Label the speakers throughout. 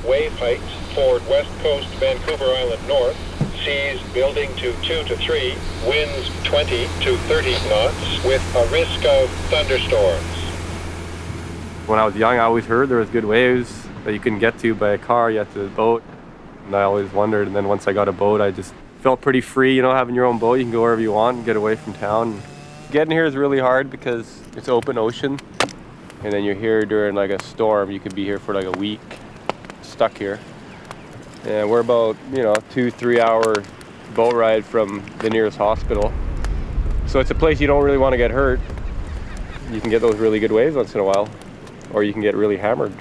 Speaker 1: wave heights for west coast Vancouver Island north, seas building to 2 to 3, winds 20 to 30 knots with a risk of thunderstorms.
Speaker 2: When I was young, I always heard there was good waves that you couldn't get to by a car, you had to boat. And I always wondered, and then once I got a boat, I just felt pretty free, you know, having your own boat. You can go wherever you want and get away from town. Getting here is really hard because it's open ocean, and then you're here during like a storm. You could be here for like a week, stuck here. And we're about, 2-3 hour boat ride from the nearest hospital. So it's a place you don't really want to get hurt. You can get those really good waves once in a while, or you can get really hammered.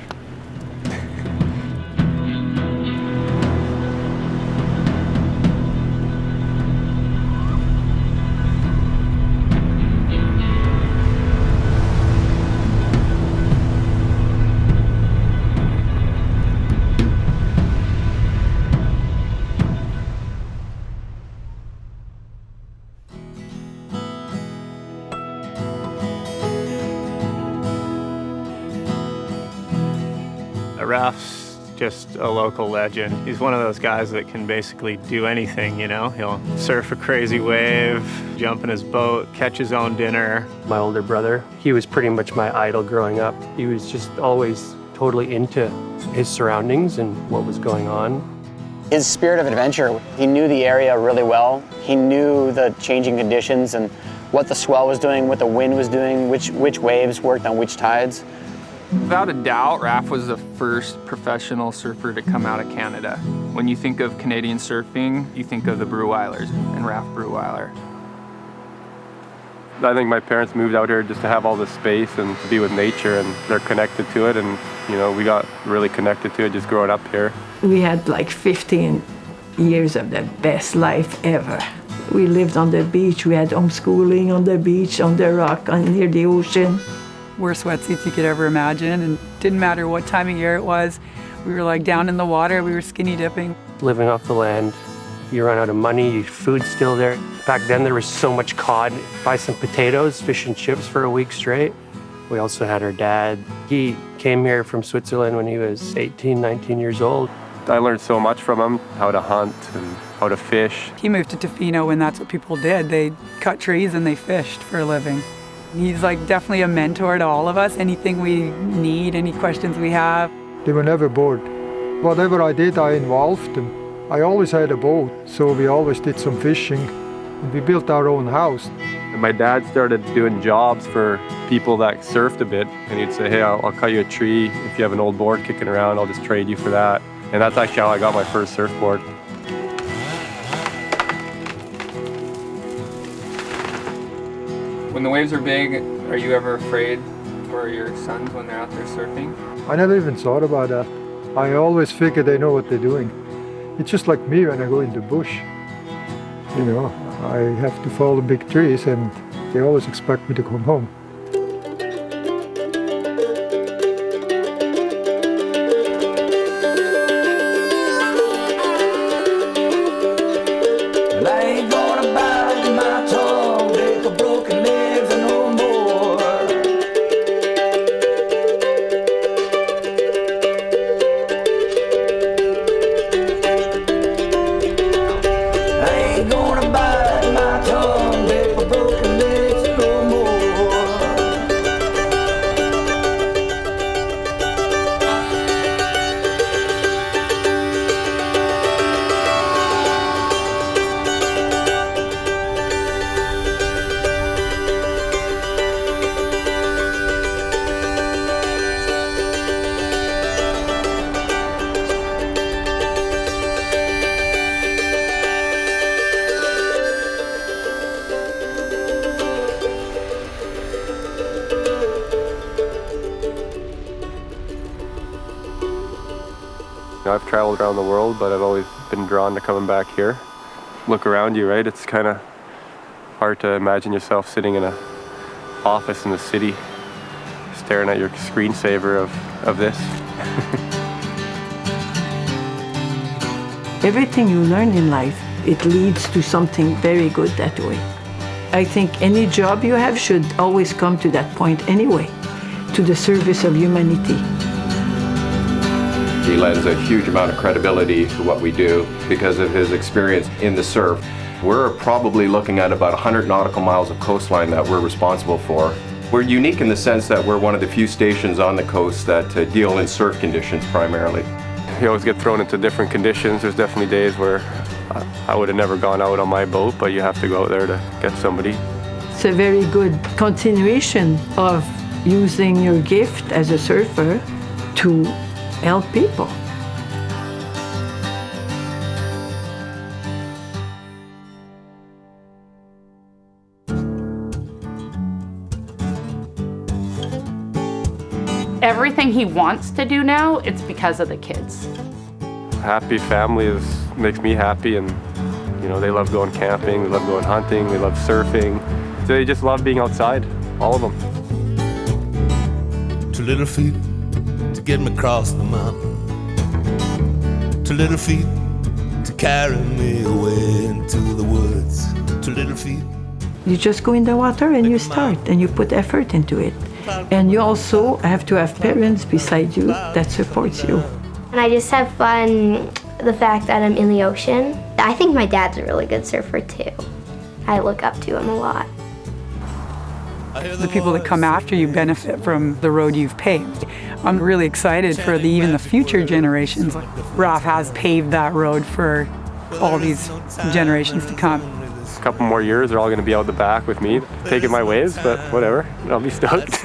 Speaker 3: Raph's just a local legend. He's one of those guys that can basically do anything, He'll surf a crazy wave, jump in his boat, catch his own dinner.
Speaker 4: My older brother, he was pretty much my idol growing up. He was just always totally into his surroundings and what was going on.
Speaker 5: His spirit of adventure, he knew the area really well. He knew the changing conditions and what the swell was doing, what the wind was doing, which waves worked on which tides.
Speaker 6: Without a doubt, Raph was the first professional surfer to come out of Canada. When you think of Canadian surfing, you think of the Bruhwilers and Raph Bruhwiler.
Speaker 2: I think my parents moved out here just to have all this space and to be with nature, and they're connected to it, and we got really connected to it just growing up here.
Speaker 7: We had like 15 years of the best life ever. We lived on the beach, we had homeschooling on the beach, on the rock, near the ocean.
Speaker 8: Worst wetsuits you could ever imagine, and didn't matter what time of year it was. We were like down in the water, we were skinny dipping.
Speaker 4: Living off the land, you run out of money, your food's still there. Back then there was so much cod. Buy some potatoes, fish and chips for a week straight. We also had our dad. He came here from Switzerland when he was 18, 19 years old.
Speaker 2: I learned so much from him, how to hunt and how to fish.
Speaker 8: He moved to Tofino and that's what people did. They cut trees and they fished for a living. He's like definitely a mentor to all of us. Anything we need, any questions we have.
Speaker 9: They were never bored. Whatever I did, I involved them. I always had a boat, so we always did some fishing. And we built our own house.
Speaker 2: And my dad started doing jobs for people that surfed a bit, and he'd say, hey, I'll cut you a tree. If you have an old board kicking around, I'll just trade you for that. And that's actually how I got my first surfboard.
Speaker 6: When the waves are big, are you ever afraid for your sons when they're out there surfing?
Speaker 9: I never even thought about that. I always figure they know what they're doing. It's just like me when I go in the bush. I have to follow big trees and they always expect me to come home.
Speaker 2: I've traveled around the world, but I've always been drawn to coming back here. Look around you, right? It's kind of hard to imagine yourself sitting in an office in the city, staring at your screensaver of this.
Speaker 7: Everything you learn in life, it leads to something very good that way. I think any job you have should always come to that point anyway, to the service of humanity.
Speaker 10: He lends a huge amount of credibility to what we do because of his experience in the surf. We're probably looking at about 100 nautical miles of coastline that we're responsible for. We're unique in the sense that we're one of the few stations on the coast that deal in surf conditions primarily.
Speaker 2: You always get thrown into different conditions. There's definitely days where I would have never gone out on my boat, but you have to go out there to get somebody.
Speaker 7: It's a very good continuation of using your gift as a surfer to help people.
Speaker 11: Everything he wants to do now, it's because of the kids.
Speaker 2: Happy family makes me happy, and you know, they love going camping, they love going hunting, they love surfing. They just love being outside, all of them.
Speaker 12: 2 little feet to get me across the mountain. 2 little feet to carry me away into the woods. 2 little feet.
Speaker 7: You just go in the water and you start and you put effort into it. And you also have to have parents beside you that supports you.
Speaker 13: And I just have fun the fact that I'm in the ocean. I think my dad's a really good surfer too. I look up to him a lot.
Speaker 8: The people that come after you benefit from the road you've paved. I'm really excited for even the future generations. Raph has paved that road for all these generations to come.
Speaker 2: A couple more years, they're all going to be out the back with me, taking my waves, but whatever, I'll be stoked.